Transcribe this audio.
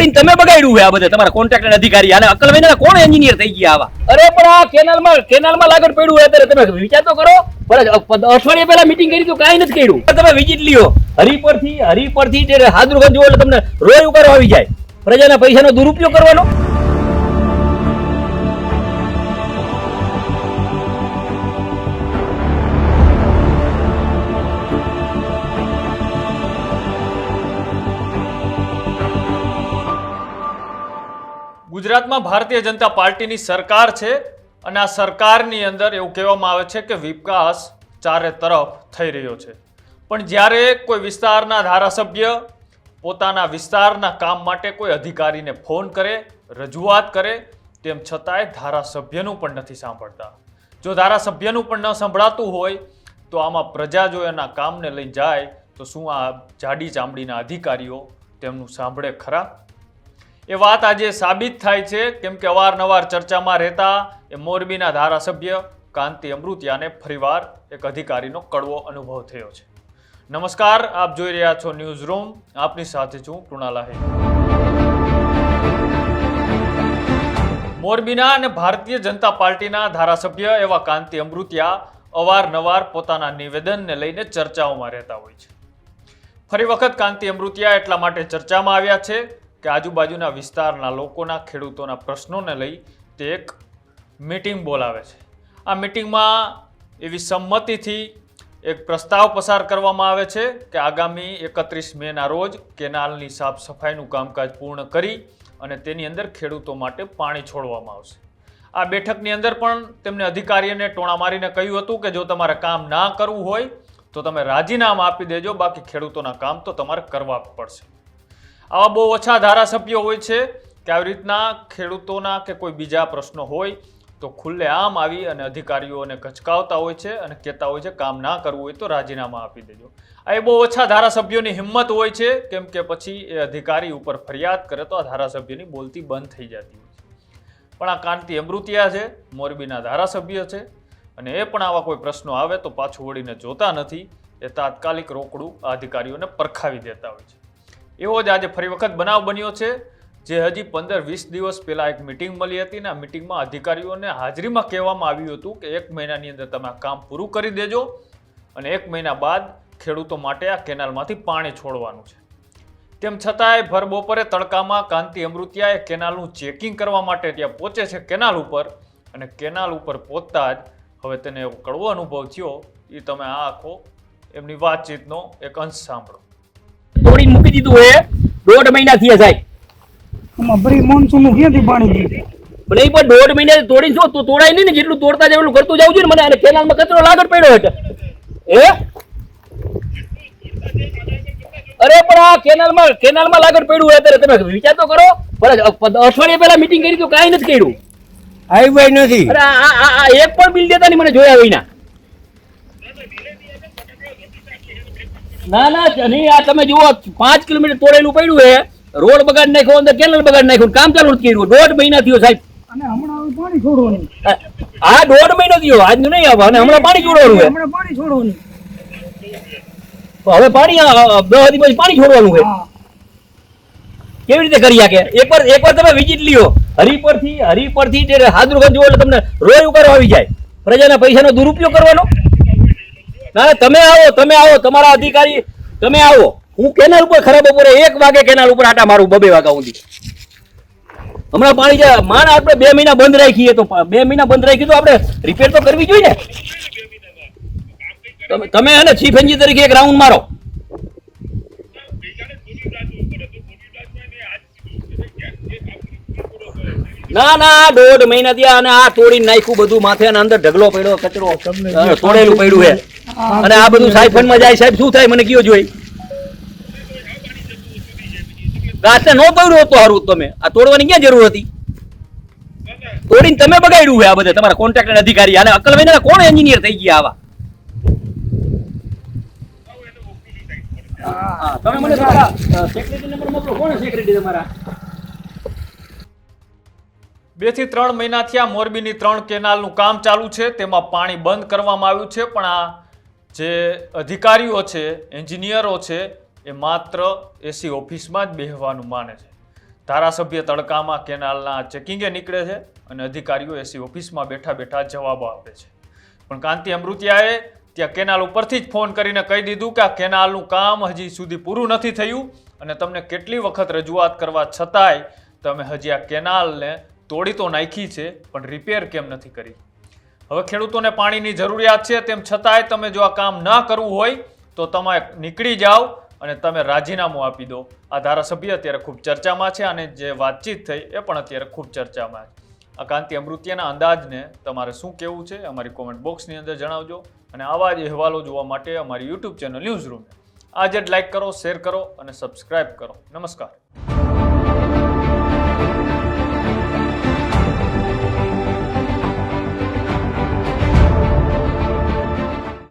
તોડીને તમે બગાડ્યું છે આ બધે તમારા કોન્ટ્રાક્ટર અધિકારી અને અકલ વગરના કોણ એન્જિનિયર થઈ ગયા આવા? અરે પણ આ કેનાલમાં લાગડ પડ્યું હોય અત્યારે તમે વિચાર તો કરો. અઠવાડિયા પહેલા મીટિંગ કરી તો કાંઈ નથી કર્યું. તમે વિઝિટ લ્યો હરિપરથી હાદરુગંજ જોવો એટલે તમને રોય ઉકારો આવી જાય. પ્રજાના પૈસાનો દુરુપયોગ કરવાનો. ગુજરાતમાં ભારતીય જનતા પાર્ટીની સરકાર છે અને આ સરકારની અંદર એવું કહેવામાં આવે છે કે વિકાસ ચારે તરફ થઈ રહ્યો છે. પણ જ્યારે કોઈ વિસ્તારના ધારાસભ્ય પોતાના વિસ્તારના કામ માટે કોઈ અધિકારીને ફોન કરે, રજૂઆત કરે, તેમ છતાંય ધારાસભ્યનું પણ નથી સાંભળતા. જો ધારાસભ્યનું પણ ન સંભળાતું હોય તો આમાં પ્રજા જો એના કામને લઈ જાય તો શું આ જાડી ચામડીના અધિકારીઓ તેમનું સાંભળે ખરા? એ વાત આજે સાબિત થાય છે કેમ કે અવારનવાર ચર્ચામાં રહેતા એ મોરબીના ધારાસભ્ય કાંતિ અમૃતિયાને ફરીવાર એક અધિકારીનો કડવો અનુભવ થયો છે. નમસ્કાર, આપ જોઈ રહ્યા છો ન્યૂઝ રૂમ. આપની સાથે છું કૃણાલ આહિર. મોરબીના અને ભારતીય જનતા પાર્ટીના ધારાસભ્ય એવા કાંતિ અમૃતિયા અવારનવાર પોતાના નિવેદનને લઈને ચર્ચાઓમાં રહેતા હોય છે. ફરી વખત કાંતિ અમૃતિયા એટલા માટે ચર્ચામાં આવ્યા છે કે આજુબાજુના વિસ્તારના લોકોના ખેડૂતોના પ્રશ્નોને લઈ તે એક મીટિંગ બોલાવે છે. આ મીટિંગમાં એવી સંમતિથી એક પ્રસ્તાવ પસાર કરવામાં આવે છે કે આગામી 31 મેના રોજ કેનાલની સાફ સફાઈનું કામકાજ પૂર્ણ કરી અને તેની અંદર ખેડૂતો માટે પાણી છોડવામાં આવશે. આ બેઠકની અંદર પણ તેમને અધિકારીઓને ટોણા મારીને કહ્યું હતું કે જો તમારે કામ ના કરવું હોય તો તમે રાજીનામા આપી દેજો, બાકી ખેડૂતોના કામ તો તમારે કરવા પડશે. આવા બહુ ઓછા ધારાસભ્યો હોય છે કે આવી રીતના ખેડૂતોના કે કોઈ બીજા પ્રશ્નો હોય તો ખુલ્લે આમ આવી અને અધિકારીઓને ગચકાવતા હોય છે અને કહેતા હોય છે કામ ના કરવું હોય તો રાજીનામા આપી દેજો. આ બહુ ઓછા ધારાસભ્યોની હિંમત હોય છે કેમ કે પછી એ અધિકારી ઉપર ફરિયાદ કરે તો આ ધારાસભ્યની બોલતી બંધ થઈ જતી હોય છે. પણ આ કાંતિ અમૃતિયા છે, મોરબીના ધારાસભ્ય છે અને એ પણ આવા કોઈ પ્રશ્નો આવે તો પાછું વળીને જોતા નથી. એ તાત્કાલિક રોકડું આ અધિકારીઓને પરખાવી દેતા હોય છે. એવો જ આજે ફરી વખત બનાવ બન્યો છે જે હજી 15-20 દિવસ પહેલા એક મિટિંગ મળી હતી ને આ મિટિંગમાં અધિકારીઓને હાજરીમાં કહેવામાં આવ્યું હતું કે 1 મહિનાની અંદર તમે આ કામ પૂરું કરી દેજો અને 1 મહિના બાદ ખેડૂતો માટે આ કેનાલમાંથી પાણી છોડવાનું છે. તેમ છતાંય ભર બપોરે તડકામાં કાંતિ અમૃતિયા એ કેનાલનું ચેકિંગ કરવા માટે ત્યાં પહોંચે છે કેનાલ ઉપર અને કેનાલ ઉપર પહોંચતા જ હવે તેને એવો કડવો અનુભવ થયો. એ તમે આ આખો એમની વાતચીતનો એક અંશ સાંભળો. તોડીને મૂકી દીધું હોય 1.5 મહિના થયા સાહેબ. પ્રી મોન્સૂન નું ક્યાંથી પાણી દે? પણ એ પણ 1.5 મહિના તોડીને શું તો તોડાય નહીં ને, જેટલું તોડતા જાય એટલું કરતું જવું જોઈએ ને. મને અને કેનાલમાં કચરો લાગડ પડ્યો હતો. અરે પણ આ કેનાલમાં લાગડ પડ્યું હોય અત્યારે તમે વિચાર તો કરો. અઠવાડિયા પહેલા મીટિંગ કરી તો કાંઈ નથી કર્યું. હાઈવે નથી. અરે આ એક પણ બિલ દેતા નહીં મને જોયા વિના. ના નહીં, આ તમે જુઓ 5 કિલોમીટર તોડેલું પડ્યું છે. રોડ બગાડ નાખ્યો, અંદર કેનાલ બગાડ નાખ્યું, કામ ચાલુ નથી કર્યું. 1.5 મહિના થયો સાહેબ. અને હમણાં પાણી છોડવાનું. આ 1.5 મહિનો થયો, આજનું નહીં આવે. અને હમણાં પાણી છોડવાનું છે. હમણાં પાણી છોડવાનું. હવે પાણી 10 દિવસ પછી પાણી છોડવાનું છે. કેવી રીતે કરી શકે? એકવાર તમે વિઝિટ લ્યો હરિપરથી હાદરુગંજ જોવો એટલે તમને રોય ઉકારો આવી જાય. પ્રજાના પૈસાનો દુરુપયોગ કરવાનો. ના તમે આવો તમારા અધિકારી તમે આવો. હું કેનાલ ઉપર ખરાબ બપોરે 1 વાગે કેનાલ ઉપર આટા મારું 2 વાગ્યા સુધી. હમણાં પાણી જાય માણ આપણે 2 મહિના બંધ રાખીએ તો 2 મહિના બંધ રાખી તો આપણે રિપેર તો કરવી જોઈએ ને. તમે એને ચીફ એન્જિનિયર તરીકે એક રાઉન્ડ મારો. ના 1.5 મહિના થયા અને આ તોડીને નાખ્યું બધું માથે અને અંદર ઢગલો પડ્યો, કચરો તોડેલું પડ્યું છે. અને આ બધું સાયફનમાં જાય સાહેબ, શું થાય મને કયો જોઈ? ગાછને નો તોડ્યું હતું સારું. તમે આ તોડવાની ક્યાં જરૂર હતી? તોડીને તમે બગાડ્યું છે આ બધે તમારા કોન્ટ્રાક્ટર અધિકારી અને અકલ વગરના કોણ એન્જિનિયર થઈ ગયા આવા? તમે મને સેક્રેટરી નંબર મોકલો. કોણ સેક્રેટરી તમારા? 2 થી 3 મહિનાથી આ મોરબીની 3 કેનાલનું કામ ચાલુ છે. તેમાં પાણી બંધ કરવામાં આવ્યું છે. પણ આ જે અધિકારીઓ છે, એન્જિનિયરો છે, એ માત્ર એસી ઓફિસમાં જ બેહવાનું માને છે. ધારાસભ્ય તડકામાં કેનાલના ચેકિંગે નીકળે છે અને અધિકારીઓ એસી ઓફિસમાં બેઠા બેઠા જવાબો આપે છે. પણ કાંતિ અમૃતિયાએ ત્યાં કેનાલ ઉપરથી જ ફોન કરીને કહી દીધું કે આ કેનાલનું કામ હજી સુધી પૂરું નથી થયું અને તમને કેટલી વખત રજૂઆત કરવા છતાંય તમે હજી આ કેનાલને તોડી તો નાખી છે પણ રિપેર કેમ નથી કરી. હવે ખેડૂતોને પાણીની જરૂરિયાત છે તેમ છતાંય તમે જો આ કામ ન કરવું હોય તો તમે નીકળી જાઓ અને તમે રાજીનામું આપી દો. આ ધારાસભ્ય અત્યારે ખૂબ ચર્ચામાં છે અને જે વાતચીત થઈ એ પણ અત્યારે ખૂબ ચર્ચામાં છે. આ કાંતિ અમૃતિયાના અંદાજને તમારે શું કહેવું છે અમારી કોમેન્ટ બોક્સની અંદર જણાવજો અને આવા જ અહેવાલો જોવા માટે અમારી યુટ્યુબ ચેનલ ન્યૂઝ રૂમ આજે જ લાઈક કરો, શેર કરો અને સબસ્ક્રાઇબ કરો. નમસ્કાર.